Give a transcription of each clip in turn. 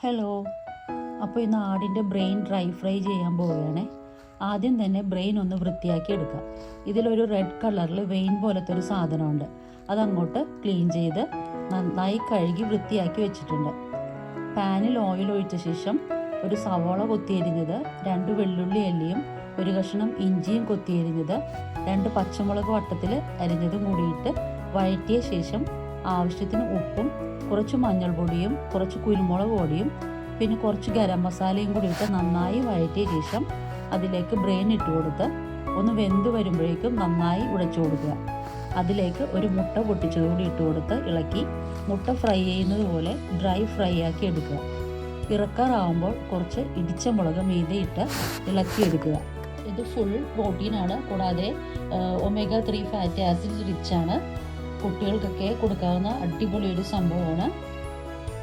Hello. അപ്പോൾ ഇന്ന് ആടിൻ്റെ ബ്രെയിൻ ഡ്രൈ ഫ്രൈ ചെയ്യാൻ പോവുകയാണേ. ആദ്യം തന്നെ ബ്രെയിൻ ഒന്ന് വൃത്തിയാക്കി എടുക്കാം. ഇതിലൊരു റെഡ് കളറിൽ വെയിൻ പോലത്തെ ഒരു സാധനമുണ്ട്. അതങ്ങോട്ട് ക്ലീൻ ചെയ്ത് നന്നായി കഴുകി വൃത്തിയാക്കി വെച്ചിട്ടുണ്ട്. പാനിൽ ഓയിൽ ഒഴിച്ച ശേഷം ഒരു സവോള കൊത്തിയരിഞ്ഞത്, 2 വെള്ളുള്ളി അല്ലിയും, ഒരു കഷ്ണം ഇഞ്ചിയും കൊത്തിയരിഞ്ഞത്, 2 പച്ചമുളക് വട്ടത്തിൽ അരിഞ്ഞതും കൂടിയിട്ട് വഴറ്റിയ ശേഷം ആവശ്യത്തിന് ഉപ്പും കുറച്ച് മഞ്ഞൾപ്പൊടിയും കുറച്ച് കുരുമുളക് പൊടിയും പിന്നെ കുറച്ച് ഗരം മസാലയും കൂടി ഇട്ട് നന്നായി വഴറ്റിയ ശേഷം അതിലേക്ക് ബ്രെയിൻ ഇട്ട് കൊടുത്ത് ഒന്ന് വെന്ത് വരുമ്പോഴേക്കും നന്നായി ഉടച്ചു കൊടുക്കുക. അതിലേക്ക് ഒരു മുട്ട പൊട്ടിച്ചതുകൂടി ഇട്ട് കൊടുത്ത് ഇളക്കി മുട്ട ഫ്രൈ ചെയ്യുന്നത് പോലെ ഡ്രൈ ഫ്രൈ ആക്കി എടുക്കുക. ഇറക്കാറാവുമ്പോൾ കുറച്ച് ഇടിച്ച മുളക് മീതെ ഇട്ട് ഇളക്കിയെടുക്കുക. ഇത് ഫുൾ പ്രോട്ടീനാണ്, കൂടാതെ ഒമേഗ 3 ഫാറ്റി ആസിഡ് റിച്ച് ആണ്. കുട്ടികൾക്കൊക്കെ കൊടുക്കാവുന്ന അടിപൊളി ഒരു സംഭവമാണ്.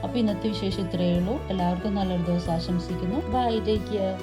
അപ്പോൾ ഇന്നത്തെ വിശേഷം ഇത്രയേ ഉള്ളൂ. എല്ലാവർക്കും നല്ലൊരു ദിവസം ആശംസിക്കുന്നു. Bye, take care.